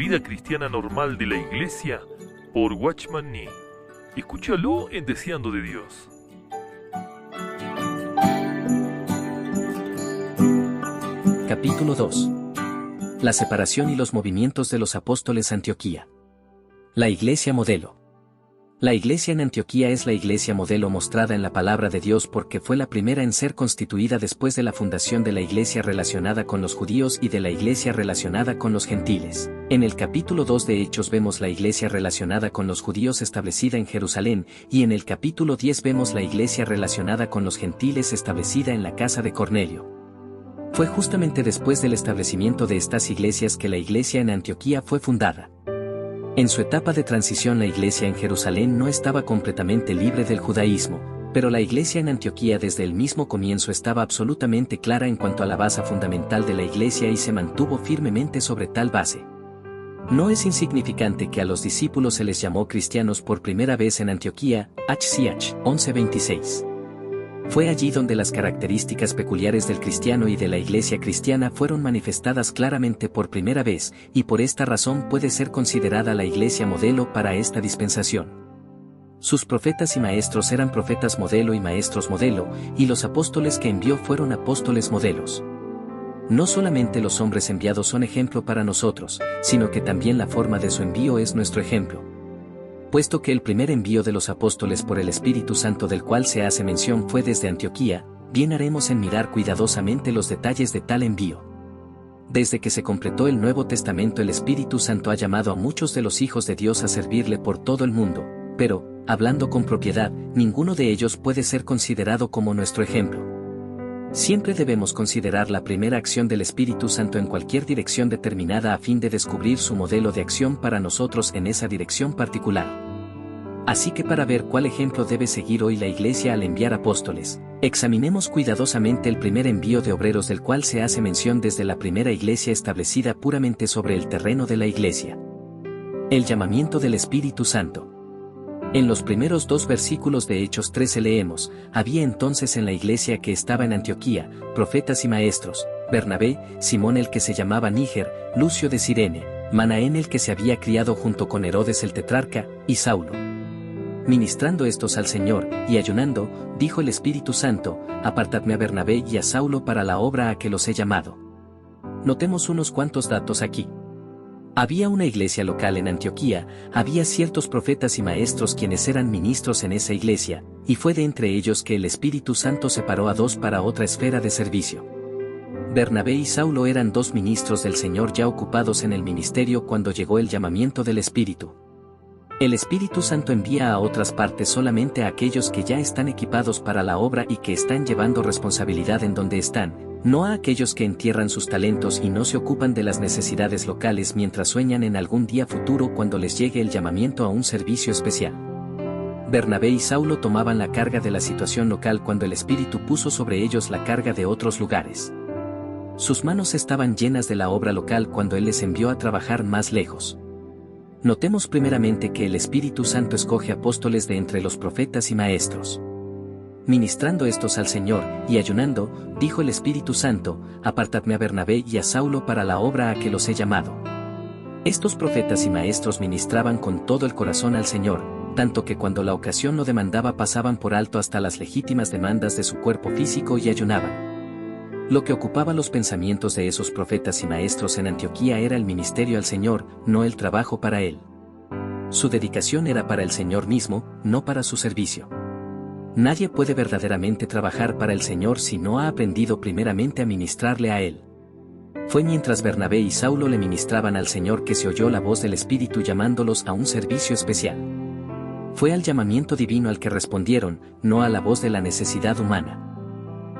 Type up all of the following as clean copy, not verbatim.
vida cristiana normal de la Iglesia por Watchman Nee. Escúchalo en Deseando de Dios. Capítulo 2. La separación y los movimientos de los apóstoles. Antioquía. La Iglesia modelo. La iglesia en Antioquía es la iglesia modelo mostrada en la palabra de Dios porque fue la primera en ser constituida después de la fundación de la iglesia relacionada con los judíos y de la iglesia relacionada con los gentiles. En el capítulo 2 de Hechos vemos la iglesia relacionada con los judíos establecida en Jerusalén, y en el capítulo 10 vemos la iglesia relacionada con los gentiles establecida en la casa de Cornelio. Fue justamente después del establecimiento de estas iglesias que la iglesia en Antioquía fue fundada. En su etapa de transición la iglesia en Jerusalén no estaba completamente libre del judaísmo, pero la iglesia en Antioquía desde el mismo comienzo estaba absolutamente clara en cuanto a la base fundamental de la iglesia y se mantuvo firmemente sobre tal base. No es insignificante que a los discípulos se les llamó cristianos por primera vez en Antioquía, HCH 11:26. Fue allí donde las características peculiares del cristiano y de la iglesia cristiana fueron manifestadas claramente por primera vez, y por esta razón puede ser considerada la iglesia modelo para esta dispensación. Sus profetas y maestros eran profetas modelo y maestros modelo, y los apóstoles que envió fueron apóstoles modelos. No solamente los hombres enviados son ejemplo para nosotros, sino que también la forma de su envío es nuestro ejemplo. Puesto que el primer envío de los apóstoles por el Espíritu Santo del cual se hace mención fue desde Antioquía, bien haremos en mirar cuidadosamente los detalles de tal envío. Desde que se completó el Nuevo Testamento el Espíritu Santo ha llamado a muchos de los hijos de Dios a servirle por todo el mundo, pero, hablando con propiedad, ninguno de ellos puede ser considerado como nuestro ejemplo. Siempre debemos considerar la primera acción del Espíritu Santo en cualquier dirección determinada a fin de descubrir su modelo de acción para nosotros en esa dirección particular. Así que para ver cuál ejemplo debe seguir hoy la Iglesia al enviar apóstoles, examinemos cuidadosamente el primer envío de obreros del cual se hace mención desde la primera Iglesia establecida puramente sobre el terreno de la Iglesia. El llamamiento del Espíritu Santo. En los primeros 2 versículos de Hechos 13 leemos: había entonces en la iglesia que estaba en Antioquía, profetas y maestros, Bernabé, Simón el que se llamaba Níger, Lucio de Cirene, Manaén el que se había criado junto con Herodes el tetrarca, y Saulo. Ministrando estos al Señor, y ayunando, dijo el Espíritu Santo: apartadme a Bernabé y a Saulo para la obra a que los he llamado. Notemos unos cuantos datos aquí. Había una iglesia local en Antioquía, había ciertos profetas y maestros quienes eran ministros en esa iglesia, y fue de entre ellos que el Espíritu Santo separó a 2 para otra esfera de servicio. Bernabé y Saulo eran 2 ministros del Señor ya ocupados en el ministerio cuando llegó el llamamiento del Espíritu. El Espíritu Santo envía a otras partes solamente a aquellos que ya están equipados para la obra y que están llevando responsabilidad en donde están, no a aquellos que entierran sus talentos y no se ocupan de las necesidades locales mientras sueñan en algún día futuro cuando les llegue el llamamiento a un servicio especial. Bernabé y Saulo tomaban la carga de la situación local cuando el Espíritu puso sobre ellos la carga de otros lugares. Sus manos estaban llenas de la obra local cuando Él les envió a trabajar más lejos. Notemos primeramente que el Espíritu Santo escoge apóstoles de entre los profetas y maestros. Ministrando estos al Señor, y ayunando, dijo el Espíritu Santo: apartadme a Bernabé y a Saulo para la obra a que los he llamado. Estos profetas y maestros ministraban con todo el corazón al Señor, tanto que cuando la ocasión lo demandaba pasaban por alto hasta las legítimas demandas de su cuerpo físico y ayunaban. Lo que ocupaba los pensamientos de esos profetas y maestros en Antioquía era el ministerio al Señor, no el trabajo para Él. Su dedicación era para el Señor mismo, no para su servicio. Nadie puede verdaderamente trabajar para el Señor si no ha aprendido primeramente a ministrarle a Él. Fue mientras Bernabé y Saulo le ministraban al Señor que se oyó la voz del Espíritu llamándolos a un servicio especial. Fue al llamamiento divino al que respondieron, no a la voz de la necesidad humana.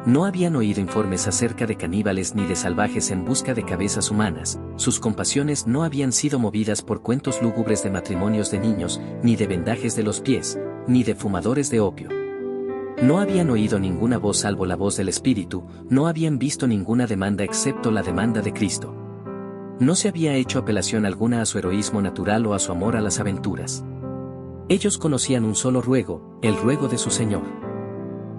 No habían oído informes acerca de caníbales ni de salvajes en busca de cabezas humanas, sus compasiones no habían sido movidas por cuentos lúgubres de matrimonios de niños, ni de vendajes de los pies, ni de fumadores de opio. No habían oído ninguna voz salvo la voz del Espíritu, no habían visto ninguna demanda excepto la demanda de Cristo. No se había hecho apelación alguna a su heroísmo natural o a su amor a las aventuras. Ellos conocían un solo ruego, el ruego de su Señor.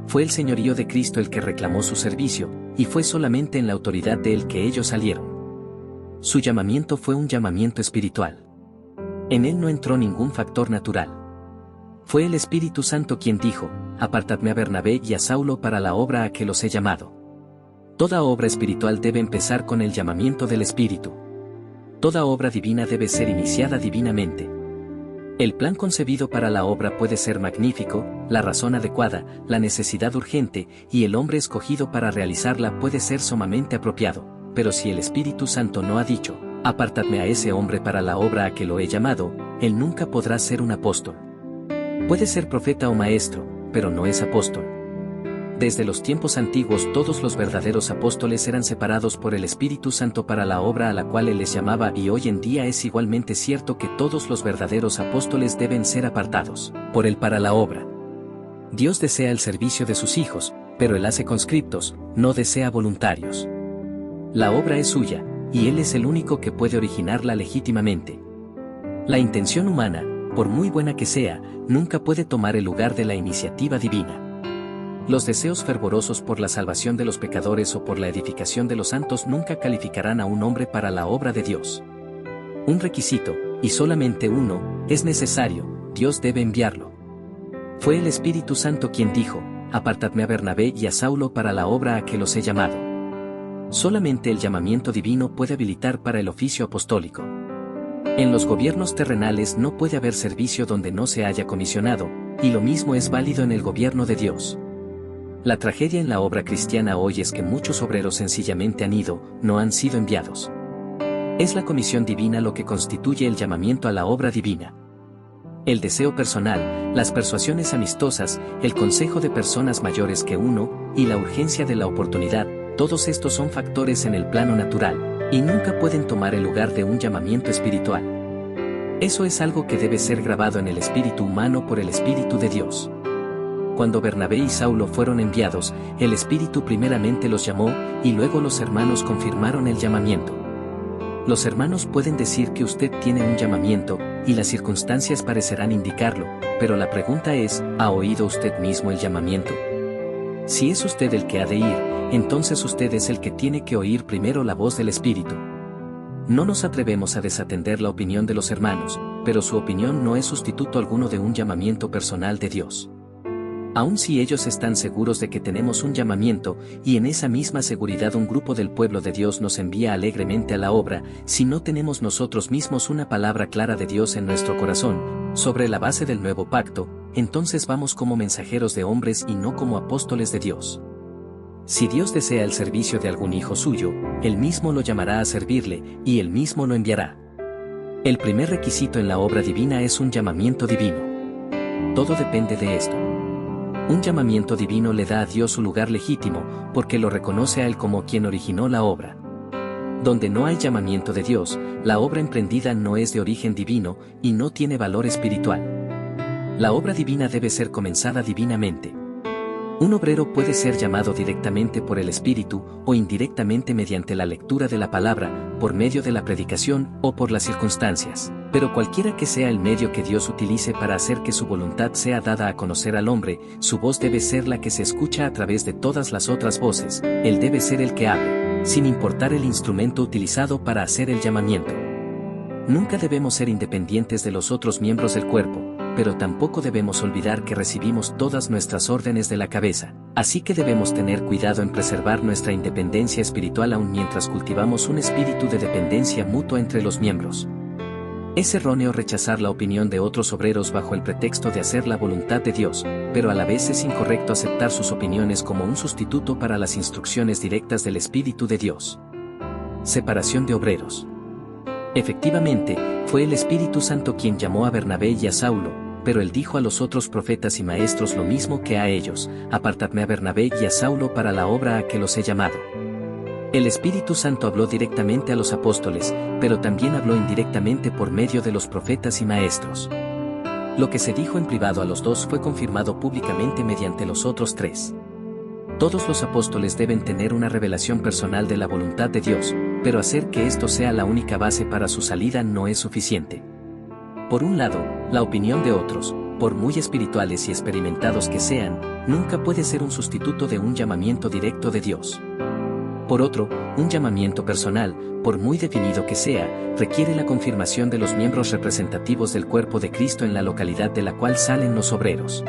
Fue el señorío de Cristo el que reclamó su servicio, y fue solamente en la autoridad de Él que ellos salieron. Su llamamiento fue un llamamiento espiritual. En él no entró ningún factor natural. Fue el Espíritu Santo quien dijo: apartadme a Bernabé y a Saulo para la obra a que los he llamado. Toda obra espiritual debe empezar con el llamamiento del Espíritu. Toda obra divina debe ser iniciada divinamente. El plan concebido para la obra puede ser magnífico, la razón adecuada, la necesidad urgente, y el hombre escogido para realizarla puede ser sumamente apropiado, pero si el Espíritu Santo no ha dicho: apartadme a ese hombre para la obra a que lo he llamado, él nunca podrá ser un apóstol. Puede ser profeta o maestro, pero no es apóstol. Desde los tiempos antiguos todos los verdaderos apóstoles eran separados por el Espíritu Santo para la obra a la cual Él les llamaba, y hoy en día es igualmente cierto que todos los verdaderos apóstoles deben ser apartados por Él para la obra. Dios desea el servicio de sus hijos, pero Él hace conscriptos, no desea voluntarios. La obra es suya, y Él es el único que puede originarla legítimamente. La intención humana, por muy buena que sea, nunca puede tomar el lugar de la iniciativa divina. Los deseos fervorosos por la salvación de los pecadores o por la edificación de los santos nunca calificarán a un hombre para la obra de Dios. Un requisito, y solamente uno, es necesario: Dios debe enviarlo. Fue el Espíritu Santo quien dijo: apartadme a Bernabé y a Saulo para la obra a que los he llamado. Solamente el llamamiento divino puede habilitar para el oficio apostólico. En los gobiernos terrenales no puede haber servicio donde no se haya comisionado, y lo mismo es válido en el gobierno de Dios. La tragedia en la obra cristiana hoy es que muchos obreros sencillamente han ido, no han sido enviados. Es la comisión divina lo que constituye el llamamiento a la obra divina. El deseo personal, las persuasiones amistosas, el consejo de personas mayores que uno, y la urgencia de la oportunidad, todos estos son factores en el plano natural, y nunca pueden tomar el lugar de un llamamiento espiritual. Eso es algo que debe ser grabado en el espíritu humano por el Espíritu de Dios. Cuando Bernabé y Saulo fueron enviados, el Espíritu primeramente los llamó, y luego los hermanos confirmaron el llamamiento. Los hermanos pueden decir que usted tiene un llamamiento, y las circunstancias parecerán indicarlo, pero la pregunta es: ¿ha oído usted mismo el llamamiento? Si es usted el que ha de ir, entonces usted es el que tiene que oír primero la voz del Espíritu. No nos atrevemos a desatender la opinión de los hermanos, pero su opinión no es sustituto alguno de un llamamiento personal de Dios. Aun si ellos están seguros de que tenemos un llamamiento, y en esa misma seguridad un grupo del pueblo de Dios nos envía alegremente a la obra, si no tenemos nosotros mismos una palabra clara de Dios en nuestro corazón, sobre la base del nuevo pacto, entonces vamos como mensajeros de hombres y no como apóstoles de Dios. Si Dios desea el servicio de algún hijo suyo, Él mismo lo llamará a servirle, y Él mismo lo enviará. El primer requisito en la obra divina es un llamamiento divino. Todo depende de esto. Un llamamiento divino le da a Dios su lugar legítimo, porque lo reconoce a Él como quien originó la obra. Donde no hay llamamiento de Dios, la obra emprendida no es de origen divino, y no tiene valor espiritual. La obra divina debe ser comenzada divinamente. Un obrero puede ser llamado directamente por el Espíritu, o indirectamente mediante la lectura de la palabra, por medio de la predicación, o por las circunstancias. Pero cualquiera que sea el medio que Dios utilice para hacer que su voluntad sea dada a conocer al hombre, su voz debe ser la que se escucha a través de todas las otras voces. Él debe ser el que hable, sin importar el instrumento utilizado para hacer el llamamiento. Nunca debemos ser independientes de los otros miembros del cuerpo, pero tampoco debemos olvidar que recibimos todas nuestras órdenes de la cabeza, así que debemos tener cuidado en preservar nuestra independencia espiritual aun mientras cultivamos un espíritu de dependencia mutua entre los miembros. Es erróneo rechazar la opinión de otros obreros bajo el pretexto de hacer la voluntad de Dios, pero a la vez es incorrecto aceptar sus opiniones como un sustituto para las instrucciones directas del Espíritu de Dios. Separación de obreros. Efectivamente, fue el Espíritu Santo quien llamó a Bernabé y a Saulo, pero él dijo a los otros profetas y maestros lo mismo que a ellos: apartadme a Bernabé y a Saulo para la obra a que los he llamado. El Espíritu Santo habló directamente a los apóstoles, pero también habló indirectamente por medio de los profetas y maestros. Lo que se dijo en privado a los dos fue confirmado públicamente mediante los otros tres. Todos los apóstoles deben tener una revelación personal de la voluntad de Dios, pero hacer que esto sea la única base para su salida no es suficiente. Por un lado, la opinión de otros, por muy espirituales y experimentados que sean, nunca puede ser un sustituto de un llamamiento directo de Dios. Por otro, un llamamiento personal, por muy definido que sea, requiere la confirmación de los miembros representativos del cuerpo de Cristo en la localidad de la cual salen los obreros.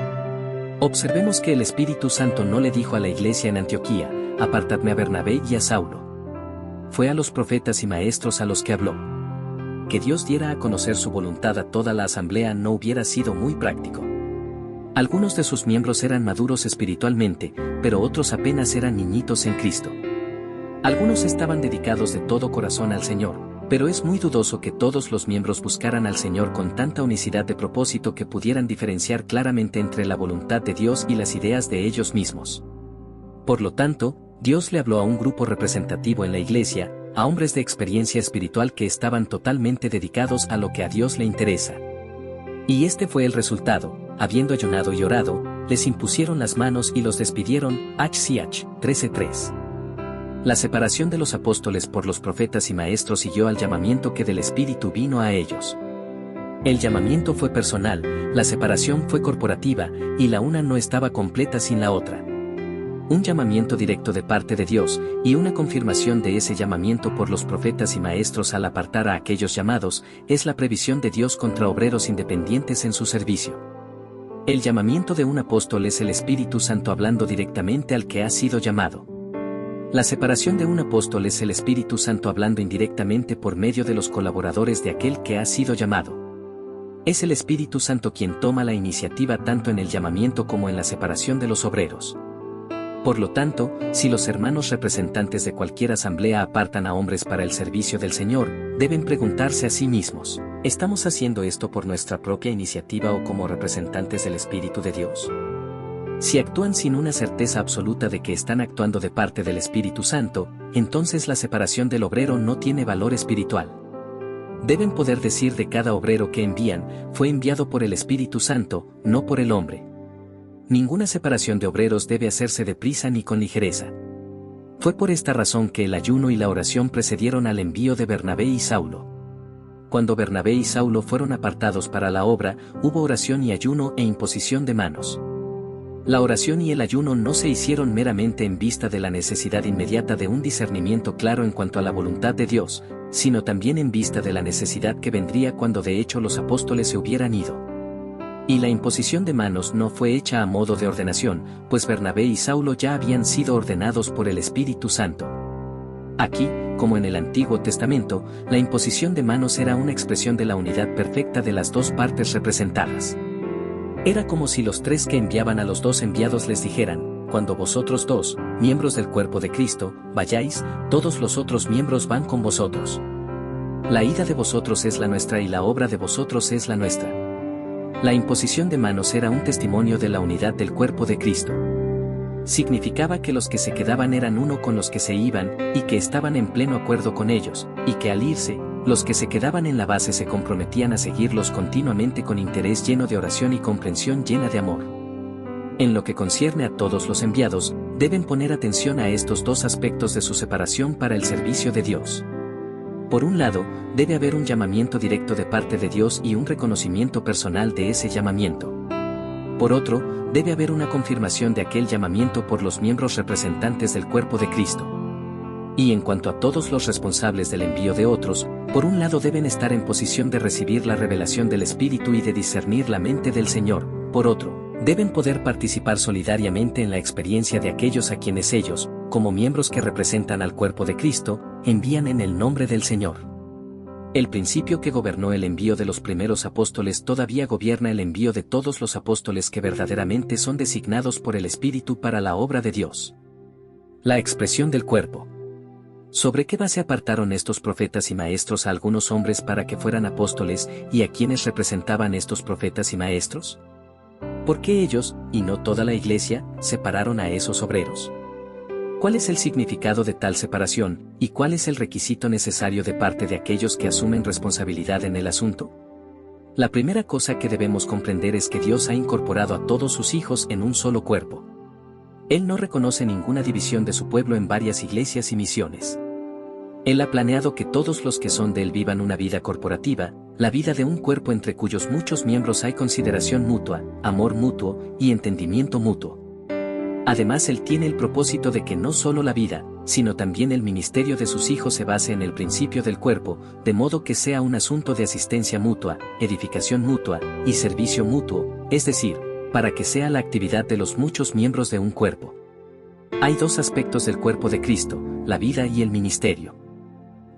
Observemos que el Espíritu Santo no le dijo a la iglesia en Antioquía, apartadme a Bernabé y a Saulo. Fue a los profetas y maestros a los que habló. Que Dios diera a conocer su voluntad a toda la asamblea no hubiera sido muy práctico. Algunos de sus miembros eran maduros espiritualmente, pero otros apenas eran niñitos en Cristo. Algunos estaban dedicados de todo corazón al Señor, pero es muy dudoso que todos los miembros buscaran al Señor con tanta unicidad de propósito que pudieran diferenciar claramente entre la voluntad de Dios y las ideas de ellos mismos. Por lo tanto, Dios le habló a un grupo representativo en la iglesia, a hombres de experiencia espiritual que estaban totalmente dedicados a lo que a Dios le interesa. Y este fue el resultado: habiendo ayunado y orado, les impusieron las manos y los despidieron. HCH 13:3. La separación de los apóstoles por los profetas y maestros siguió al llamamiento que del Espíritu vino a ellos. El llamamiento fue personal, la separación fue corporativa, y la una no estaba completa sin la otra. Un llamamiento directo de parte de Dios, y una confirmación de ese llamamiento por los profetas y maestros al apartar a aquellos llamados, es la previsión de Dios contra obreros independientes en su servicio. El llamamiento de un apóstol es el Espíritu Santo hablando directamente al que ha sido llamado. La separación de un apóstol es el Espíritu Santo hablando indirectamente por medio de los colaboradores de aquel que ha sido llamado. Es el Espíritu Santo quien toma la iniciativa tanto en el llamamiento como en la separación de los obreros. Por lo tanto, si los hermanos representantes de cualquier asamblea apartan a hombres para el servicio del Señor, deben preguntarse a sí mismos: ¿estamos haciendo esto por nuestra propia iniciativa o como representantes del Espíritu de Dios? Si actúan sin una certeza absoluta de que están actuando de parte del Espíritu Santo, entonces la separación del obrero no tiene valor espiritual. Deben poder decir de cada obrero que envían: fue enviado por el Espíritu Santo, no por el hombre. Ninguna separación de obreros debe hacerse deprisa ni con ligereza. Fue por esta razón que el ayuno y la oración precedieron al envío de Bernabé y Saulo. Cuando Bernabé y Saulo fueron apartados para la obra, hubo oración y ayuno e imposición de manos. La oración y el ayuno no se hicieron meramente en vista de la necesidad inmediata de un discernimiento claro en cuanto a la voluntad de Dios, sino también en vista de la necesidad que vendría cuando de hecho los apóstoles se hubieran ido. Y la imposición de manos no fue hecha a modo de ordenación, pues Bernabé y Saulo ya habían sido ordenados por el Espíritu Santo. Aquí, como en el Antiguo Testamento, la imposición de manos era una expresión de la unidad perfecta de las dos partes representadas. Era como si los tres que enviaban a los dos enviados les dijeran: cuando vosotros dos, miembros del cuerpo de Cristo, vayáis, todos los otros miembros van con vosotros. La ida de vosotros es la nuestra y la obra de vosotros es la nuestra. La imposición de manos era un testimonio de la unidad del cuerpo de Cristo. Significaba que los que se quedaban eran uno con los que se iban, y que estaban en pleno acuerdo con ellos, y que al irse, los que se quedaban en la base se comprometían a seguirlos continuamente con interés lleno de oración y comprensión llena de amor. En lo que concierne a todos los enviados, deben poner atención a estos dos aspectos de su separación para el servicio de Dios. Por un lado, debe haber un llamamiento directo de parte de Dios y un reconocimiento personal de ese llamamiento. Por otro, debe haber una confirmación de aquel llamamiento por los miembros representantes del cuerpo de Cristo. Y en cuanto a todos los responsables del envío de otros, por un lado deben estar en posición de recibir la revelación del Espíritu y de discernir la mente del Señor; por otro, deben poder participar solidariamente en la experiencia de aquellos a quienes ellos, como miembros que representan al cuerpo de Cristo, envían en el nombre del Señor. El principio que gobernó el envío de los primeros apóstoles todavía gobierna el envío de todos los apóstoles que verdaderamente son designados por el Espíritu para la obra de Dios. La expresión del cuerpo. ¿Sobre qué base apartaron estos profetas y maestros a algunos hombres para que fueran apóstoles, y a quienes representaban estos profetas y maestros? ¿Por qué ellos, y no toda la iglesia, separaron a esos obreros? ¿Cuál es el significado de tal separación, y cuál es el requisito necesario de parte de aquellos que asumen responsabilidad en el asunto? La primera cosa que debemos comprender es que Dios ha incorporado a todos sus hijos en un solo cuerpo. Él no reconoce ninguna división de su pueblo en varias iglesias y misiones. Él ha planeado que todos los que son de Él vivan una vida corporativa, la vida de un cuerpo entre cuyos muchos miembros hay consideración mutua, amor mutuo y entendimiento mutuo. Además, Él tiene el propósito de que no solo la vida, sino también el ministerio de sus hijos se base en el principio del cuerpo, de modo que sea un asunto de asistencia mutua, edificación mutua y servicio mutuo, es decir, para que sea la actividad de los muchos miembros de un cuerpo. Hay dos aspectos del cuerpo de Cristo, la vida y el ministerio.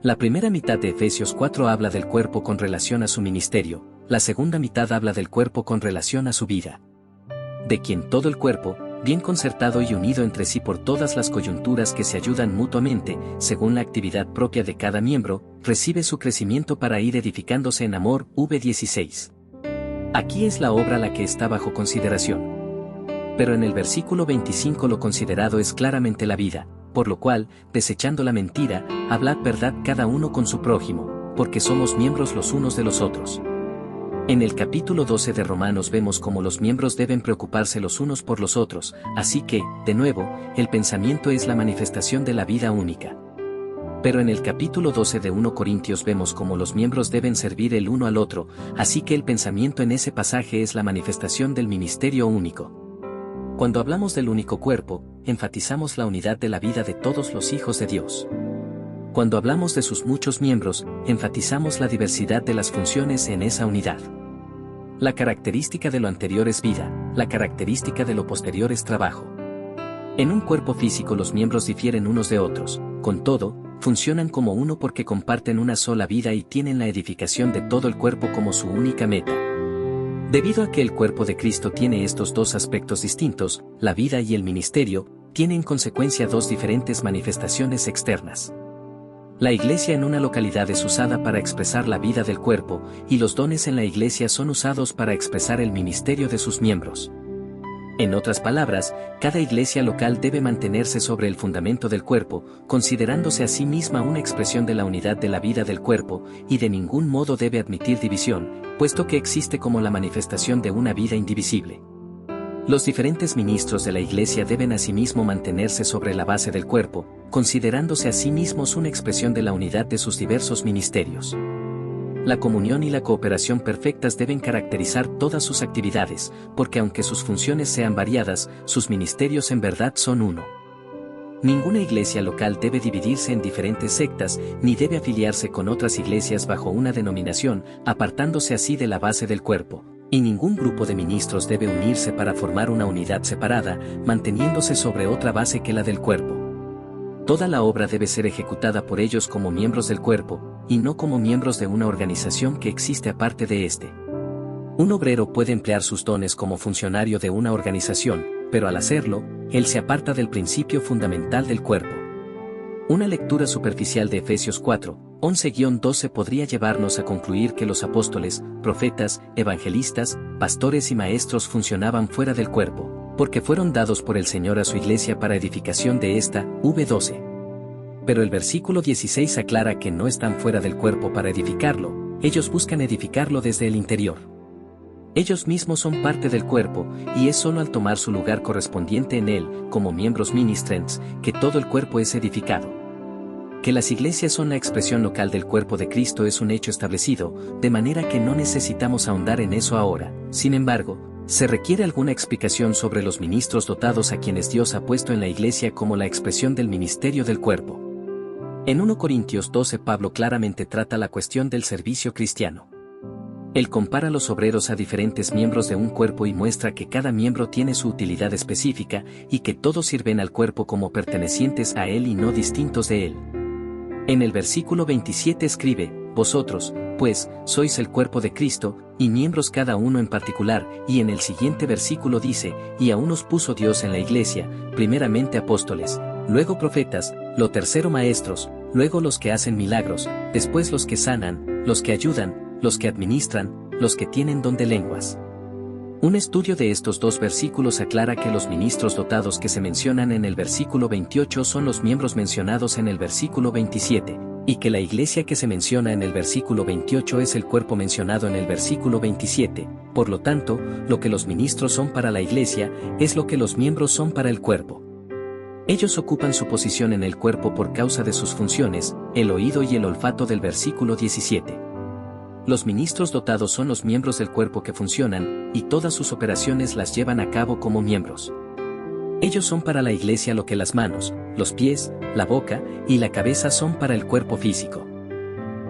La primera mitad de Efesios 4 habla del cuerpo con relación a su ministerio, la segunda mitad habla del cuerpo con relación a su vida. De quien todo el cuerpo, bien concertado y unido entre sí por todas las coyunturas que se ayudan mutuamente, según la actividad propia de cada miembro, recibe su crecimiento para ir edificándose en amor. V16. Aquí es la obra la que está bajo consideración. Pero en el versículo 25 lo considerado es claramente la vida, por lo cual, desechando la mentira, hablad verdad cada uno con su prójimo, porque somos miembros los unos de los otros. En el capítulo 12 de Romanos vemos cómo los miembros deben preocuparse los unos por los otros, así que, de nuevo, el pensamiento es la manifestación de la vida única. Pero en el capítulo 12 de 1 Corintios vemos cómo los miembros deben servir el uno al otro, así que el pensamiento en ese pasaje es la manifestación del ministerio único. Cuando hablamos del único cuerpo, enfatizamos la unidad de la vida de todos los hijos de Dios. Cuando hablamos de sus muchos miembros, enfatizamos la diversidad de las funciones en esa unidad. La característica de lo anterior es vida, la característica de lo posterior es trabajo. En un cuerpo físico los miembros difieren unos de otros, con todo, funcionan como uno porque comparten una sola vida y tienen la edificación de todo el cuerpo como su única meta. Debido a que el cuerpo de Cristo tiene estos dos aspectos distintos, la vida y el ministerio, tiene en consecuencia dos diferentes manifestaciones externas. La iglesia en una localidad es usada para expresar la vida del cuerpo, y los dones en la iglesia son usados para expresar el ministerio de sus miembros. En otras palabras, cada iglesia local debe mantenerse sobre el fundamento del cuerpo, considerándose a sí misma una expresión de la unidad de la vida del cuerpo, y de ningún modo debe admitir división, puesto que existe como la manifestación de una vida indivisible. Los diferentes ministros de la iglesia deben asimismo mantenerse sobre la base del cuerpo, considerándose a sí mismos una expresión de la unidad de sus diversos ministerios. La comunión y la cooperación perfectas deben caracterizar todas sus actividades, porque aunque sus funciones sean variadas, sus ministerios en verdad son uno. Ninguna iglesia local debe dividirse en diferentes sectas, ni debe afiliarse con otras iglesias bajo una denominación, apartándose así de la base del cuerpo. Y ningún grupo de ministros debe unirse para formar una unidad separada, manteniéndose sobre otra base que la del cuerpo. Toda la obra debe ser ejecutada por ellos como miembros del cuerpo, y no como miembros de una organización que existe aparte de éste. Un obrero puede emplear sus dones como funcionario de una organización, pero al hacerlo, él se aparta del principio fundamental del cuerpo. Una lectura superficial de Efesios 4, 11-12 podría llevarnos a concluir que los apóstoles, profetas, evangelistas, pastores y maestros funcionaban fuera del cuerpo, porque fueron dados por el Señor a su iglesia para edificación de esta. V12. Pero el versículo 16 aclara que no están fuera del cuerpo para edificarlo, ellos buscan edificarlo desde el interior. Ellos mismos son parte del cuerpo, y es solo al tomar su lugar correspondiente en él, como miembros ministrants, que todo el cuerpo es edificado. Que las iglesias son la expresión local del cuerpo de Cristo es un hecho establecido, de manera que no necesitamos ahondar en eso ahora. Sin embargo, se requiere alguna explicación sobre los ministros dotados a quienes Dios ha puesto en la iglesia como la expresión del ministerio del cuerpo. En 1 Corintios 12 Pablo claramente trata la cuestión del servicio cristiano. Él compara a los obreros a diferentes miembros de un cuerpo y muestra que cada miembro tiene su utilidad específica y que todos sirven al cuerpo como pertenecientes a él y no distintos de él. En el versículo 27 escribe, vosotros, pues, sois el cuerpo de Cristo, y miembros cada uno en particular, y en el siguiente versículo dice, y a unos puso Dios en la iglesia, primeramente apóstoles, luego profetas, lo tercero maestros, luego los que hacen milagros, después los que sanan, los que ayudan, los que administran, los que tienen don de lenguas. Un estudio de estos dos versículos aclara que los ministros dotados que se mencionan en el versículo 28 son los miembros mencionados en el versículo 27, y que la iglesia que se menciona en el versículo 28 es el cuerpo mencionado en el versículo 27, por lo tanto, lo que los ministros son para la iglesia, es lo que los miembros son para el cuerpo. Ellos ocupan su posición en el cuerpo por causa de sus funciones, el oído y el olfato del versículo 17. Los ministros dotados son los miembros del cuerpo que funcionan, y todas sus operaciones las llevan a cabo como miembros. Ellos son para la iglesia lo que las manos, los pies, la boca y la cabeza son para el cuerpo físico.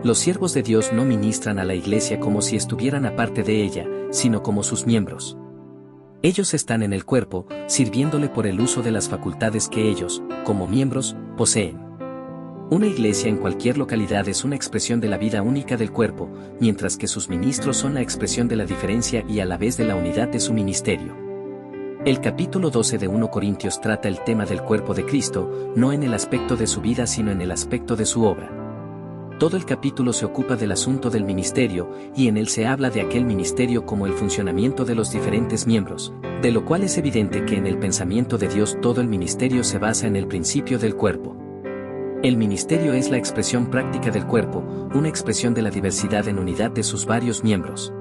Los siervos de Dios no ministran a la iglesia como si estuvieran aparte de ella, sino como sus miembros. Ellos están en el cuerpo, sirviéndole por el uso de las facultades que ellos, como miembros, poseen. Una iglesia en cualquier localidad es una expresión de la vida única del cuerpo, mientras que sus ministros son la expresión de la diferencia y a la vez de la unidad de su ministerio. El capítulo 12 de 1 Corintios trata el tema del cuerpo de Cristo, no en el aspecto de su vida sino en el aspecto de su obra. Todo el capítulo se ocupa del asunto del ministerio, y en él se habla de aquel ministerio como el funcionamiento de los diferentes miembros, de lo cual es evidente que en el pensamiento de Dios todo el ministerio se basa en el principio del cuerpo. El ministerio es la expresión práctica del cuerpo, una expresión de la diversidad en unidad de sus varios miembros.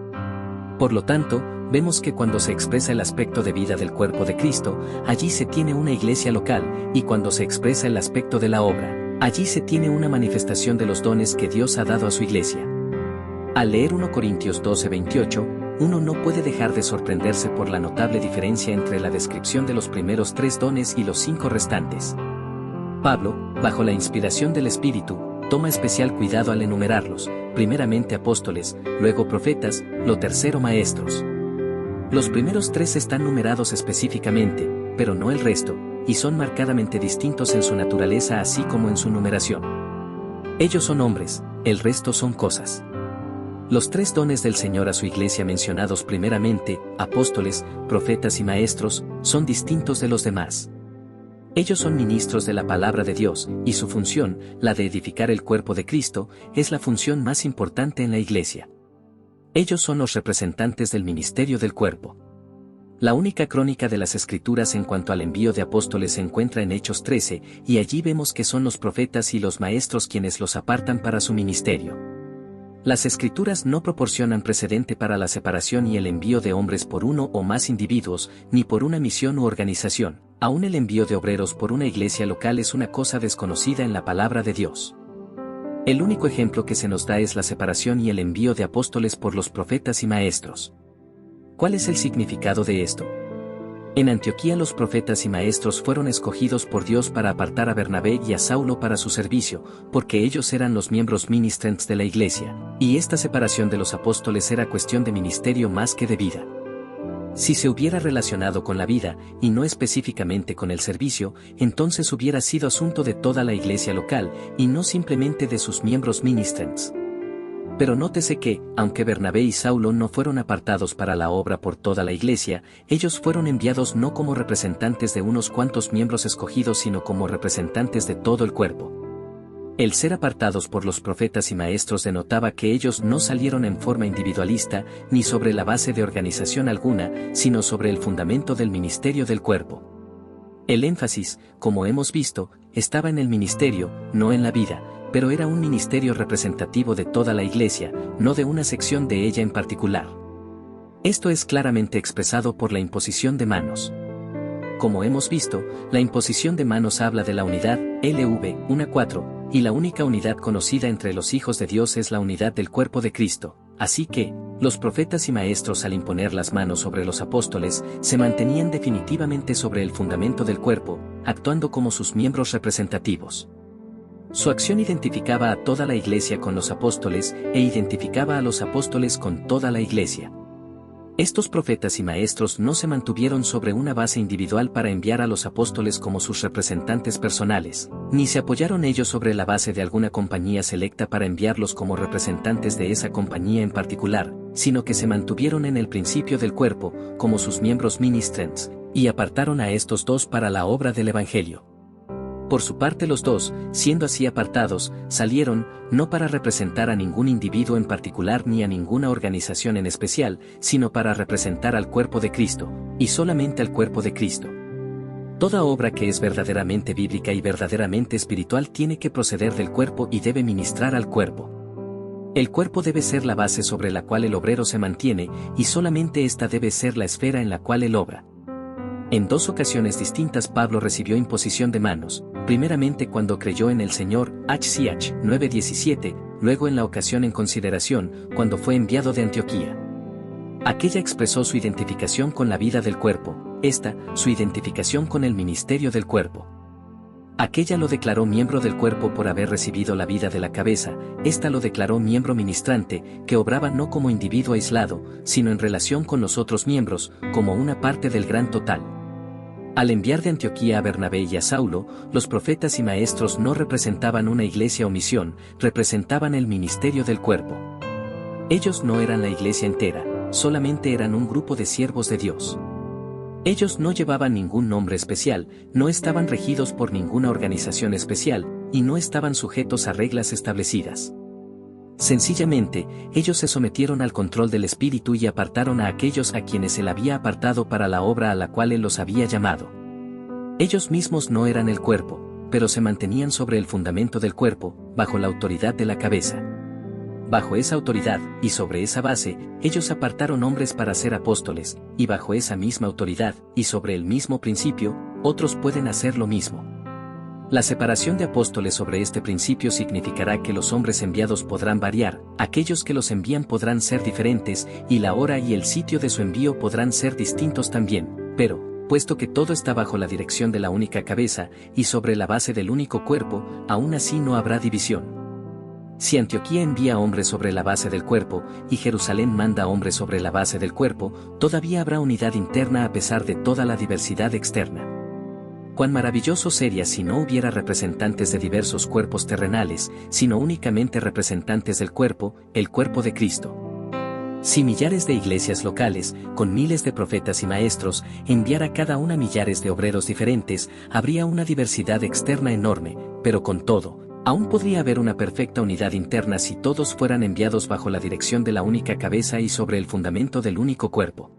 Por lo tanto, vemos que cuando se expresa el aspecto de vida del cuerpo de Cristo, allí se tiene una iglesia local, y cuando se expresa el aspecto de la obra, allí se tiene una manifestación de los dones que Dios ha dado a su iglesia. Al leer 1 Corintios 12:28, uno no puede dejar de sorprenderse por la notable diferencia entre la descripción de los primeros 3 dones y los 5 restantes. Pablo, bajo la inspiración del Espíritu, toma especial cuidado al enumerarlos, primeramente apóstoles, luego profetas, lo tercero maestros. Los primeros 3 están numerados específicamente, pero no el resto, y son marcadamente distintos en su naturaleza así como en su numeración. Ellos son hombres, el resto son cosas. Los 3 dones del Señor a su iglesia mencionados primeramente, apóstoles, profetas y maestros, son distintos de los demás. Ellos son ministros de la palabra de Dios, y su función, la de edificar el cuerpo de Cristo, es la función más importante en la iglesia. Ellos son los representantes del ministerio del cuerpo. La única crónica de las Escrituras en cuanto al envío de apóstoles se encuentra en Hechos 13, y allí vemos que son los profetas y los maestros quienes los apartan para su ministerio. Las Escrituras no proporcionan precedente para la separación y el envío de hombres por uno o más individuos, ni por una misión u organización. Aún el envío de obreros por una iglesia local es una cosa desconocida en la palabra de Dios. El único ejemplo que se nos da es la separación y el envío de apóstoles por los profetas y maestros. ¿Cuál es el significado de esto? En Antioquía los profetas y maestros fueron escogidos por Dios para apartar a Bernabé y a Saulo para su servicio, porque ellos eran los miembros ministrants de la iglesia, y esta separación de los apóstoles era cuestión de ministerio más que de vida. Si se hubiera relacionado con la vida, y no específicamente con el servicio, entonces hubiera sido asunto de toda la iglesia local, y no simplemente de sus miembros ministrants. Pero nótese que, aunque Bernabé y Saulo no fueron apartados para la obra por toda la iglesia, ellos fueron enviados no como representantes de unos cuantos miembros escogidos sino como representantes de todo el cuerpo. El ser apartados por los profetas y maestros denotaba que ellos no salieron en forma individualista, ni sobre la base de organización alguna, sino sobre el fundamento del ministerio del cuerpo. El énfasis, como hemos visto, estaba en el ministerio, no en la vida, pero era un ministerio representativo de toda la iglesia, no de una sección de ella en particular. Esto es claramente expresado por la imposición de manos. Como hemos visto, la imposición de manos habla de la unidad, LV 1:4, y la única unidad conocida entre los hijos de Dios es la unidad del cuerpo de Cristo, así que, los profetas y maestros al imponer las manos sobre los apóstoles, se mantenían definitivamente sobre el fundamento del cuerpo, actuando como sus miembros representativos. Su acción identificaba a toda la iglesia con los apóstoles, e identificaba a los apóstoles con toda la iglesia. Estos profetas y maestros no se mantuvieron sobre una base individual para enviar a los apóstoles como sus representantes personales, ni se apoyaron ellos sobre la base de alguna compañía selecta para enviarlos como representantes de esa compañía en particular, sino que se mantuvieron en el principio del cuerpo, como sus miembros ministrants, y apartaron a estos 2 para la obra del Evangelio. Por su parte los 2, siendo así apartados, salieron, no para representar a ningún individuo en particular ni a ninguna organización en especial, sino para representar al cuerpo de Cristo, y solamente al cuerpo de Cristo. Toda obra que es verdaderamente bíblica y verdaderamente espiritual tiene que proceder del cuerpo y debe ministrar al cuerpo. El cuerpo debe ser la base sobre la cual el obrero se mantiene, y solamente esta debe ser la esfera en la cual él obra. En 2 ocasiones distintas Pablo recibió imposición de manos, primeramente cuando creyó en el Señor, HCH 9:17, luego en la ocasión en consideración, cuando fue enviado de Antioquía. Aquella expresó su identificación con la vida del cuerpo, esta, su identificación con el ministerio del cuerpo. Aquella lo declaró miembro del cuerpo por haber recibido la vida de la cabeza, esta lo declaró miembro ministrante, que obraba no como individuo aislado, sino en relación con los otros miembros, como una parte del gran total. Al enviar de Antioquía a Bernabé y a Saulo, los profetas y maestros no representaban una iglesia o misión, representaban el ministerio del cuerpo. Ellos no eran la iglesia entera, solamente eran un grupo de siervos de Dios. Ellos no llevaban ningún nombre especial, no estaban regidos por ninguna organización especial, y no estaban sujetos a reglas establecidas. Sencillamente, ellos se sometieron al control del Espíritu y apartaron a aquellos a quienes Él había apartado para la obra a la cual Él los había llamado. Ellos mismos no eran el cuerpo, pero se mantenían sobre el fundamento del cuerpo, bajo la autoridad de la cabeza. Bajo esa autoridad, y sobre esa base, ellos apartaron hombres para ser apóstoles, y bajo esa misma autoridad, y sobre el mismo principio, otros pueden hacer lo mismo. La separación de apóstoles sobre este principio significará que los hombres enviados podrán variar, aquellos que los envían podrán ser diferentes, y la hora y el sitio de su envío podrán ser distintos también, pero, puesto que todo está bajo la dirección de la única cabeza, y sobre la base del único cuerpo, aún así no habrá división. Si Antioquía envía hombres sobre la base del cuerpo, y Jerusalén manda hombres sobre la base del cuerpo, todavía habrá unidad interna a pesar de toda la diversidad externa. Cuán maravilloso sería si no hubiera representantes de diversos cuerpos terrenales, sino únicamente representantes del cuerpo, el cuerpo de Cristo. Si millares de iglesias locales, con miles de profetas y maestros, enviara cada una millares de obreros diferentes, habría una diversidad externa enorme, pero con todo, aún podría haber una perfecta unidad interna si todos fueran enviados bajo la dirección de la única cabeza y sobre el fundamento del único cuerpo.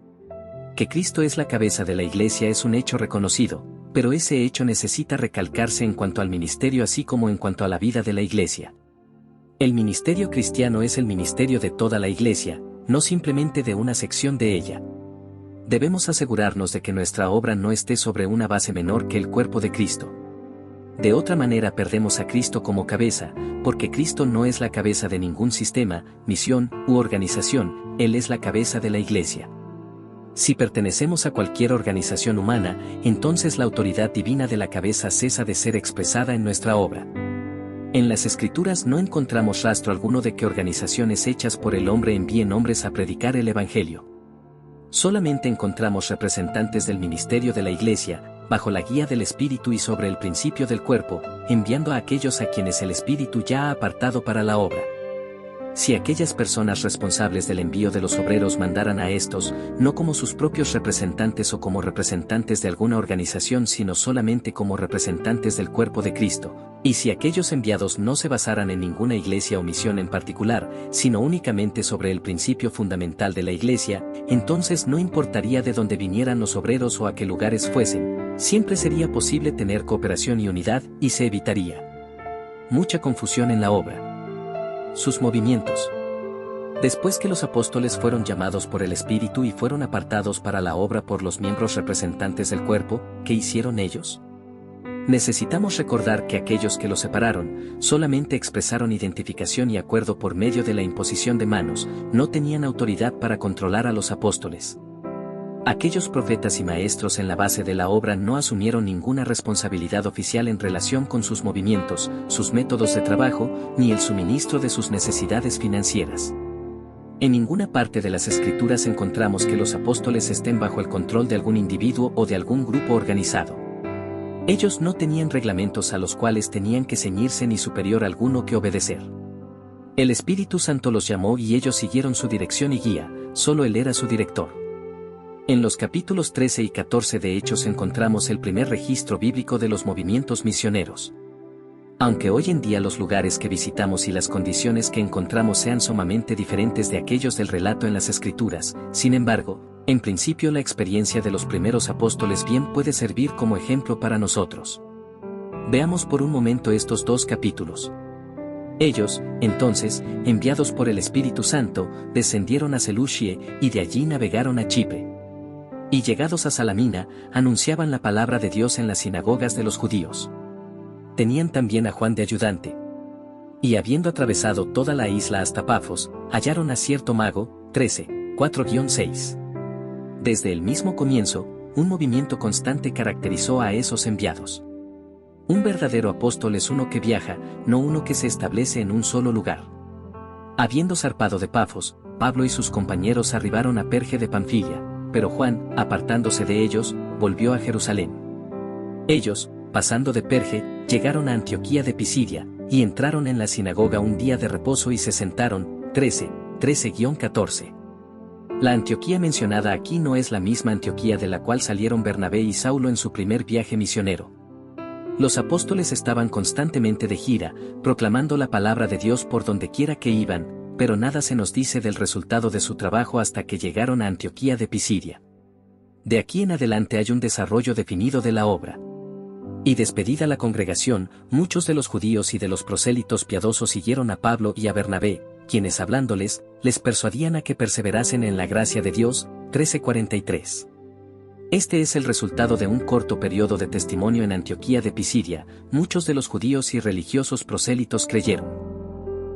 Que Cristo es la cabeza de la iglesia es un hecho reconocido, pero ese hecho necesita recalcarse en cuanto al ministerio así como en cuanto a la vida de la iglesia. El ministerio cristiano es el ministerio de toda la iglesia, no simplemente de una sección de ella. Debemos asegurarnos de que nuestra obra no esté sobre una base menor que el cuerpo de Cristo. De otra manera perdemos a Cristo como cabeza, porque Cristo no es la cabeza de ningún sistema, misión u organización, Él es la cabeza de la iglesia. Si pertenecemos a cualquier organización humana, entonces la autoridad divina de la cabeza cesa de ser expresada en nuestra obra. En las Escrituras no encontramos rastro alguno de que organizaciones hechas por el hombre envíen hombres a predicar el Evangelio. Solamente encontramos representantes del ministerio de la iglesia, bajo la guía del Espíritu y sobre el principio del cuerpo, enviando a aquellos a quienes el Espíritu ya ha apartado para la obra. Si aquellas personas responsables del envío de los obreros mandaran a estos, no como sus propios representantes o como representantes de alguna organización sino solamente como representantes del cuerpo de Cristo, y si aquellos enviados no se basaran en ninguna iglesia o misión en particular, sino únicamente sobre el principio fundamental de la iglesia, entonces no importaría de dónde vinieran los obreros o a qué lugares fuesen, siempre sería posible tener cooperación y unidad y se evitaría mucha confusión en la obra. Sus movimientos. Después que los apóstoles fueron llamados por el Espíritu y fueron apartados para la obra por los miembros representantes del cuerpo, ¿qué hicieron ellos? Necesitamos recordar que aquellos que los separaron, solamente expresaron identificación y acuerdo por medio de la imposición de manos, no tenían autoridad para controlar a los apóstoles. Aquellos profetas y maestros en la base de la obra no asumieron ninguna responsabilidad oficial en relación con sus movimientos, sus métodos de trabajo, ni el suministro de sus necesidades financieras. En ninguna parte de las Escrituras encontramos que los apóstoles estén bajo el control de algún individuo o de algún grupo organizado. Ellos no tenían reglamentos a los cuales tenían que ceñirse ni superior alguno que obedecer. El Espíritu Santo los llamó y ellos siguieron su dirección y guía, solo Él era su director. En los capítulos 13 y 14 de Hechos encontramos el primer registro bíblico de los movimientos misioneros. Aunque hoy en día los lugares que visitamos y las condiciones que encontramos sean sumamente diferentes de aquellos del relato en las Escrituras, sin embargo, en principio la experiencia de los primeros apóstoles bien puede servir como ejemplo para nosotros. Veamos por un momento estos dos capítulos. Ellos, entonces, enviados por el Espíritu Santo, descendieron a Seleucia y de allí navegaron a Chipre. Y llegados a Salamina, anunciaban la palabra de Dios en las sinagogas de los judíos. Tenían también a Juan de ayudante. Y habiendo atravesado toda la isla hasta Pafos, hallaron a cierto mago, 13, 4-6. Desde el mismo comienzo, un movimiento constante caracterizó a esos enviados. Un verdadero apóstol es uno que viaja, no uno que se establece en un solo lugar. Habiendo zarpado de Pafos, Pablo y sus compañeros arribaron a Perge de Panfilia, pero Juan, apartándose de ellos, volvió a Jerusalén. Ellos, pasando de Perge, llegaron a Antioquía de Pisidia, y entraron en la sinagoga un día de reposo y se sentaron. 13-14. La Antioquía mencionada aquí no es la misma Antioquía de la cual salieron Bernabé y Saulo en su primer viaje misionero. Los apóstoles estaban constantemente de gira, proclamando la palabra de Dios por donde quiera que iban, pero nada se nos dice del resultado de su trabajo hasta que llegaron a Antioquía de Pisidia. De aquí en adelante hay un desarrollo definido de la obra. Y despedida la congregación, muchos de los judíos y de los prosélitos piadosos siguieron a Pablo y a Bernabé, quienes hablándoles, les persuadían a que perseverasen en la gracia de Dios. 13:43. Este es el resultado de un corto periodo de testimonio en Antioquía de Pisidia. Muchos de los judíos y religiosos prosélitos creyeron.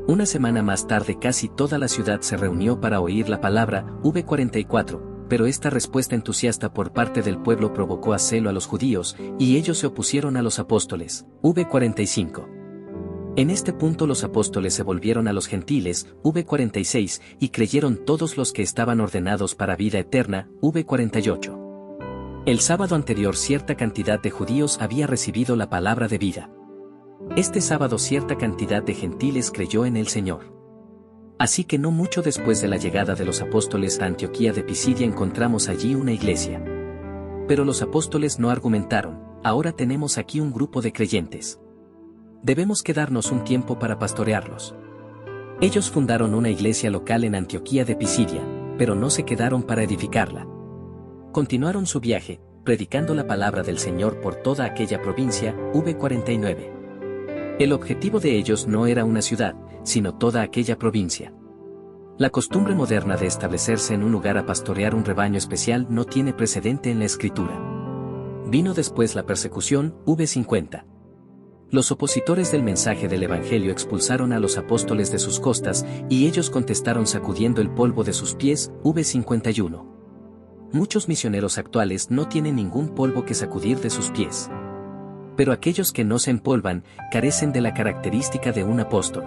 Una semana más tarde casi toda la ciudad se reunió para oír la palabra. 44. Pero esta respuesta entusiasta por parte del pueblo provocó a celo a los judíos, y ellos se opusieron a los apóstoles. 45. En este punto los apóstoles se volvieron a los gentiles. 46, y creyeron todos los que estaban ordenados para vida eterna. 48. El sábado anterior cierta cantidad de judíos había recibido la palabra de vida. Este sábado cierta cantidad de gentiles creyó en el Señor. Así que no mucho después de la llegada de los apóstoles a Antioquía de Pisidia encontramos allí una iglesia. Pero los apóstoles no argumentaron, ahora tenemos aquí un grupo de creyentes. Debemos quedarnos un tiempo para pastorearlos. Ellos fundaron una iglesia local en Antioquía de Pisidia, pero no se quedaron para edificarla. Continuaron su viaje, predicando la palabra del Señor por toda aquella provincia. 49. El objetivo de ellos no era una ciudad, sino toda aquella provincia. La costumbre moderna de establecerse en un lugar a pastorear un rebaño especial no tiene precedente en la Escritura. Vino después la persecución. 50. Los opositores del mensaje del Evangelio expulsaron a los apóstoles de sus costas, y ellos contestaron sacudiendo el polvo de sus pies. 51. Muchos misioneros actuales no tienen ningún polvo que sacudir de sus pies. Pero aquellos que no se empolvan, carecen de la característica de un apóstol.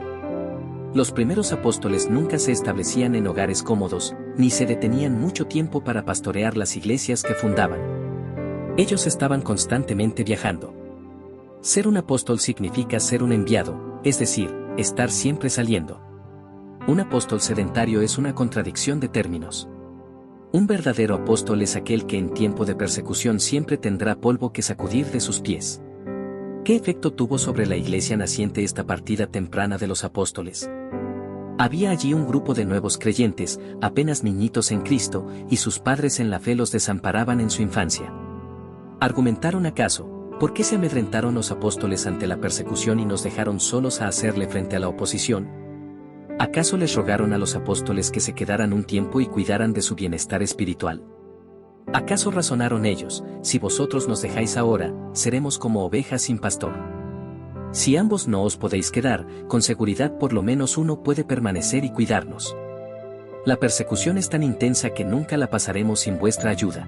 Los primeros apóstoles nunca se establecían en hogares cómodos, ni se detenían mucho tiempo para pastorear las iglesias que fundaban. Ellos estaban constantemente viajando. Ser un apóstol significa ser un enviado, es decir, estar siempre saliendo. Un apóstol sedentario es una contradicción de términos. Un verdadero apóstol es aquel que en tiempo de persecución siempre tendrá polvo que sacudir de sus pies. ¿Qué efecto tuvo sobre la iglesia naciente esta partida temprana de los apóstoles? Había allí un grupo de nuevos creyentes, apenas niñitos en Cristo, y sus padres en la fe los desamparaban en su infancia. ¿Argumentaron acaso? ¿Por qué se amedrentaron los apóstoles ante la persecución y nos dejaron solos a hacerle frente a la oposición? ¿Acaso les rogaron a los apóstoles que se quedaran un tiempo y cuidaran de su bienestar espiritual? ¿Acaso razonaron ellos, si vosotros nos dejáis ahora, seremos como ovejas sin pastor? Si ambos no os podéis quedar, con seguridad por lo menos uno puede permanecer y cuidarnos. La persecución es tan intensa que nunca la pasaremos sin vuestra ayuda.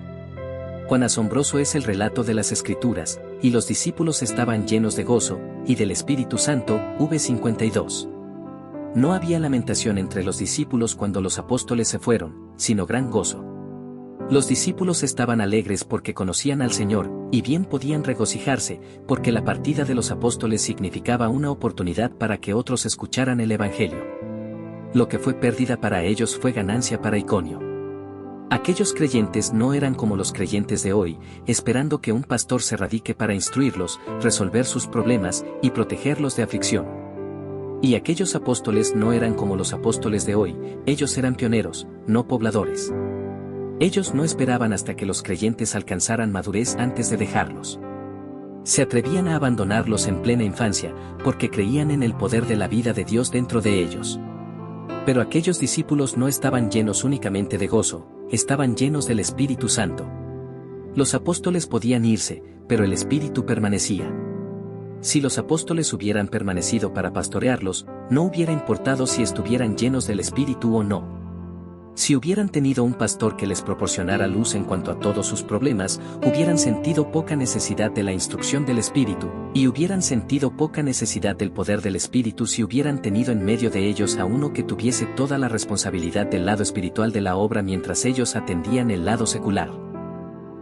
Cuán asombroso es el relato de las Escrituras, y los discípulos estaban llenos de gozo, y del Espíritu Santo. 52. No había lamentación entre los discípulos cuando los apóstoles se fueron, sino gran gozo. Los discípulos estaban alegres porque conocían al Señor, y bien podían regocijarse, porque la partida de los apóstoles significaba una oportunidad para que otros escucharan el Evangelio. Lo que fue pérdida para ellos fue ganancia para Iconio. Aquellos creyentes no eran como los creyentes de hoy, esperando que un pastor se radique para instruirlos, resolver sus problemas, y protegerlos de aflicción. Y aquellos apóstoles no eran como los apóstoles de hoy, ellos eran pioneros, no pobladores. Ellos no esperaban hasta que los creyentes alcanzaran madurez antes de dejarlos. Se atrevían a abandonarlos en plena infancia, porque creían en el poder de la vida de Dios dentro de ellos. Pero aquellos discípulos no estaban llenos únicamente de gozo, estaban llenos del Espíritu Santo. Los apóstoles podían irse, pero el Espíritu permanecía. Si los apóstoles hubieran permanecido para pastorearlos, no hubiera importado si estuvieran llenos del Espíritu o no. Si hubieran tenido un pastor que les proporcionara luz en cuanto a todos sus problemas, hubieran sentido poca necesidad de la instrucción del Espíritu, y hubieran sentido poca necesidad del poder del Espíritu si hubieran tenido en medio de ellos a uno que tuviese toda la responsabilidad del lado espiritual de la obra mientras ellos atendían el lado secular.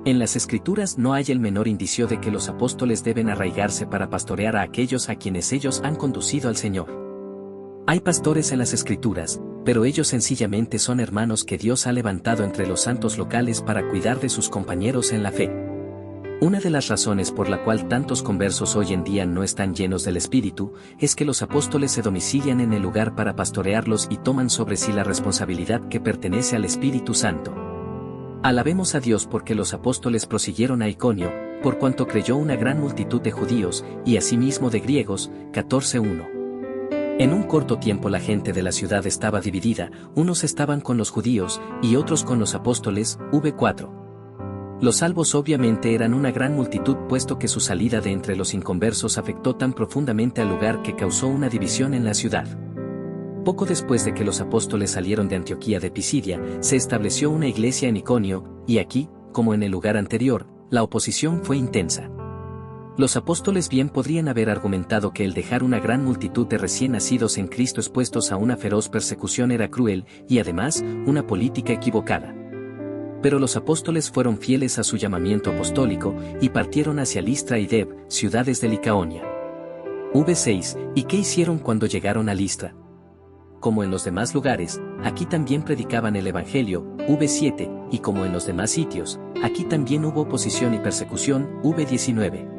En las Escrituras no hay el menor indicio de que los apóstoles deben arraigarse para pastorear a aquellos a quienes ellos han conducido al Señor. Hay pastores en las Escrituras, pero ellos sencillamente son hermanos que Dios ha levantado entre los santos locales para cuidar de sus compañeros en la fe. Una de las razones por la cual tantos conversos hoy en día no están llenos del Espíritu, es que los apóstoles se domicilian en el lugar para pastorearlos y toman sobre sí la responsabilidad que pertenece al Espíritu Santo. Alabemos a Dios porque los apóstoles prosiguieron a Iconio, por cuanto creyó una gran multitud de judíos, y asimismo de griegos, 14:1. En un corto tiempo la gente de la ciudad estaba dividida, unos estaban con los judíos, y otros con los apóstoles, v4. Los salvos obviamente eran una gran multitud puesto que su salida de entre los inconversos afectó tan profundamente al lugar que causó una división en la ciudad. Poco después de que los apóstoles salieron de Antioquía de Pisidia, se estableció una iglesia en Iconio, y aquí, como en el lugar anterior, la oposición fue intensa. Los apóstoles bien podrían haber argumentado que el dejar una gran multitud de recién nacidos en Cristo expuestos a una feroz persecución era cruel, y además, una política equivocada. Pero los apóstoles fueron fieles a su llamamiento apostólico, y partieron hacia Listra y Deb, ciudades de Licaonia. v6, ¿y qué hicieron cuando llegaron a Listra? Como en los demás lugares, aquí también predicaban el Evangelio, v7, y como en los demás sitios, aquí también hubo oposición y persecución, v19.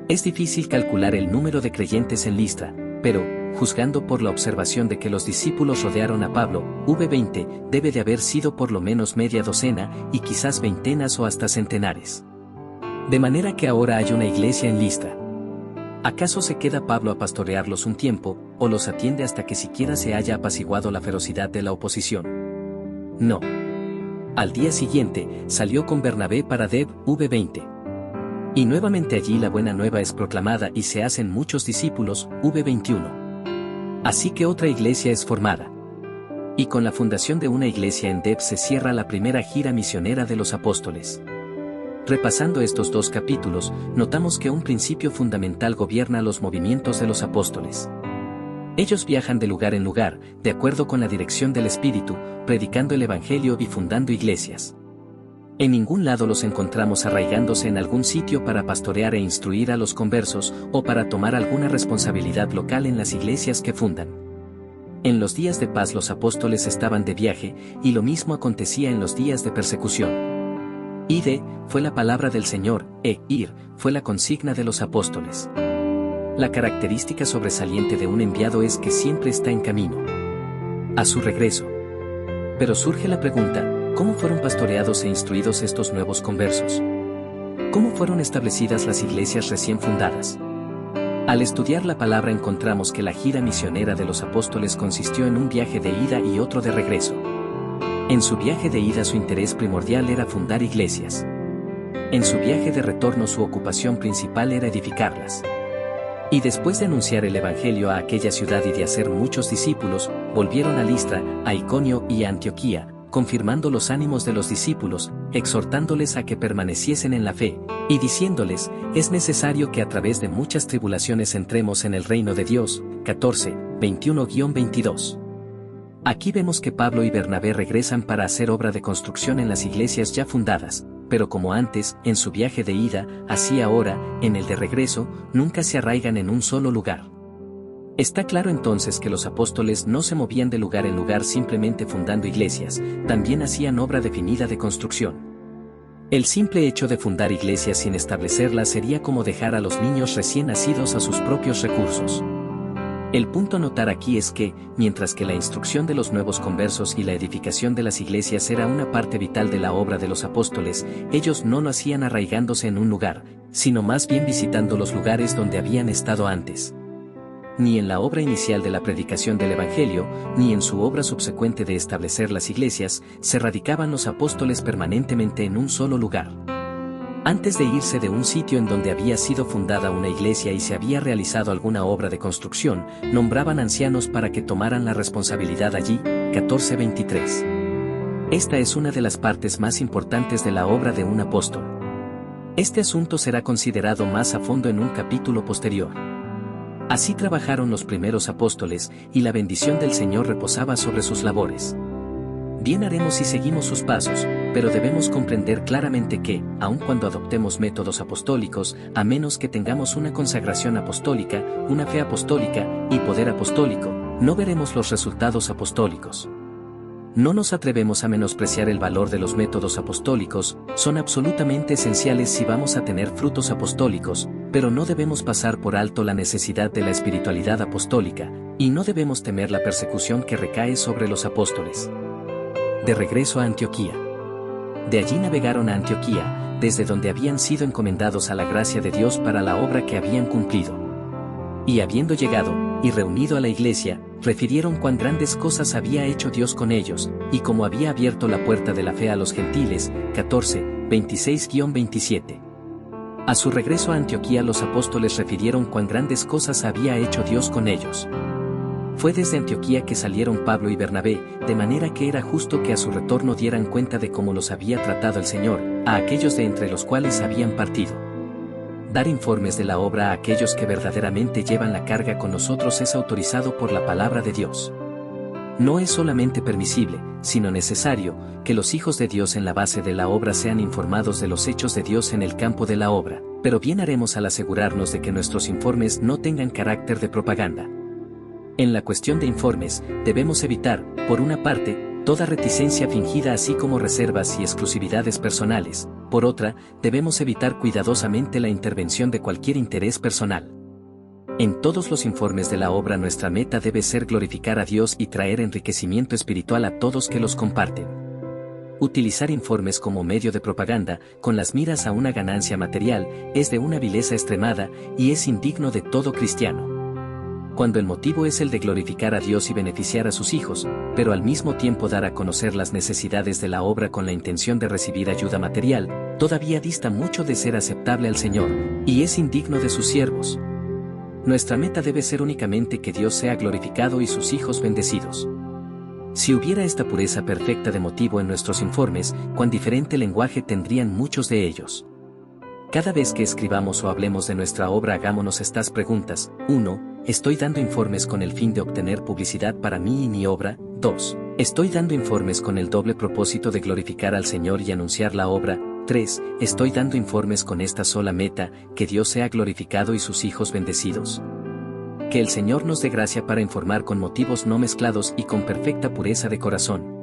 Es difícil calcular el número de creyentes en Listra, pero, juzgando por la observación de que los discípulos rodearon a Pablo, v20, debe de haber sido por lo menos media docena, y quizás veintenas o hasta centenares. De manera que ahora hay una iglesia en Listra. ¿Acaso se queda Pablo a pastorearlos un tiempo, o los atiende hasta que siquiera se haya apaciguado la ferocidad de la oposición? No. Al día siguiente, salió con Bernabé para Deb, v20. Y nuevamente allí la buena nueva es proclamada y se hacen muchos discípulos, v21. Así que otra iglesia es formada. Y con la fundación de una iglesia en Deb se cierra la primera gira misionera de los apóstoles. Repasando estos dos capítulos, notamos que un principio fundamental gobierna los movimientos de los apóstoles. Ellos viajan de lugar en lugar, de acuerdo con la dirección del Espíritu, predicando el Evangelio y fundando iglesias. En ningún lado los encontramos arraigándose en algún sitio para pastorear e instruir a los conversos, o para tomar alguna responsabilidad local en las iglesias que fundan. En los días de paz los apóstoles estaban de viaje, y lo mismo acontecía en los días de persecución. Ide, fue la palabra del Señor, ir, fue la consigna de los apóstoles. La característica sobresaliente de un enviado es que siempre está en camino a su regreso. Pero surge la pregunta, ¿cómo fueron pastoreados e instruidos estos nuevos conversos? ¿Cómo fueron establecidas las iglesias recién fundadas? Al estudiar la palabra encontramos que la gira misionera de los apóstoles consistió en un viaje de ida y otro de regreso. En su viaje de ida su interés primordial era fundar iglesias. En su viaje de retorno su ocupación principal era edificarlas. Y después de anunciar el Evangelio a aquella ciudad y de hacer muchos discípulos, volvieron a Listra, a Iconio y a Antioquía, confirmando los ánimos de los discípulos, exhortándoles a que permaneciesen en la fe, y diciéndoles, es necesario que a través de muchas tribulaciones entremos en el reino de Dios, 14, 21-22. Aquí vemos que Pablo y Bernabé regresan para hacer obra de construcción en las iglesias ya fundadas, pero como antes, en su viaje de ida, así ahora, en el de regreso, nunca se arraigan en un solo lugar. Está claro entonces que los apóstoles no se movían de lugar en lugar simplemente fundando iglesias, también hacían obra definida de construcción. El simple hecho de fundar iglesias sin establecerlas sería como dejar a los niños recién nacidos a sus propios recursos. El punto a notar aquí es que, mientras que la instrucción de los nuevos conversos y la edificación de las iglesias era una parte vital de la obra de los apóstoles, ellos no lo hacían arraigándose en un lugar, sino más bien visitando los lugares donde habían estado antes. Ni en la obra inicial de la predicación del Evangelio, ni en su obra subsecuente de establecer las iglesias, se radicaban los apóstoles permanentemente en un solo lugar. Antes de irse de un sitio en donde había sido fundada una iglesia y se había realizado alguna obra de construcción, nombraban ancianos para que tomaran la responsabilidad allí, 14:23. Esta es una de las partes más importantes de la obra de un apóstol. Este asunto será considerado más a fondo en un capítulo posterior. Así trabajaron los primeros apóstoles, y la bendición del Señor reposaba sobre sus labores. Bien haremos si seguimos sus pasos, pero debemos comprender claramente que, aun cuando adoptemos métodos apostólicos, a menos que tengamos una consagración apostólica, una fe apostólica y poder apostólico, no veremos los resultados apostólicos. No nos atrevemos a menospreciar el valor de los métodos apostólicos, son absolutamente esenciales si vamos a tener frutos apostólicos, pero no debemos pasar por alto la necesidad de la espiritualidad apostólica, y no debemos temer la persecución que recae sobre los apóstoles. De regreso a Antioquía. De allí navegaron a Antioquía, desde donde habían sido encomendados a la gracia de Dios para la obra que habían cumplido. Y habiendo llegado, y reunido a la iglesia, refirieron cuán grandes cosas había hecho Dios con ellos, y cómo había abierto la puerta de la fe a los gentiles. 14, 26-27. A su regreso a Antioquía los apóstoles refirieron cuán grandes cosas había hecho Dios con ellos. Fue desde Antioquía que salieron Pablo y Bernabé, de manera que era justo que a su retorno dieran cuenta de cómo los había tratado el Señor, a aquellos de entre los cuales habían partido. Dar informes de la obra a aquellos que verdaderamente llevan la carga con nosotros es autorizado por la palabra de Dios. No es solamente permisible, sino necesario, que los hijos de Dios en la base de la obra sean informados de los hechos de Dios en el campo de la obra, pero bien haremos al asegurarnos de que nuestros informes no tengan carácter de propaganda. En la cuestión de informes, debemos evitar, por una parte, toda reticencia fingida así como reservas y exclusividades personales. Por otra, debemos evitar cuidadosamente la intervención de cualquier interés personal. En todos los informes de la obra nuestra meta debe ser glorificar a Dios y traer enriquecimiento espiritual a todos que los comparten. Utilizar informes como medio de propaganda, con las miras a una ganancia material, es de una vileza extremada, y es indigno de todo cristiano. Cuando el motivo es el de glorificar a Dios y beneficiar a sus hijos, pero al mismo tiempo dar a conocer las necesidades de la obra con la intención de recibir ayuda material, todavía dista mucho de ser aceptable al Señor, y es indigno de sus siervos. Nuestra meta debe ser únicamente que Dios sea glorificado y sus hijos bendecidos. Si hubiera esta pureza perfecta de motivo en nuestros informes, cuán diferente lenguaje tendrían muchos de ellos. Cada vez que escribamos o hablemos de nuestra obra hagámonos estas preguntas. 1. ¿Estoy dando informes con el fin de obtener publicidad para mí y mi obra? 2. ¿Estoy dando informes con el doble propósito de glorificar al Señor y anunciar la obra? 3. ¿Estoy dando informes con esta sola meta, que Dios sea glorificado y sus hijos bendecidos? Que el Señor nos dé gracia para informar con motivos no mezclados y con perfecta pureza de corazón.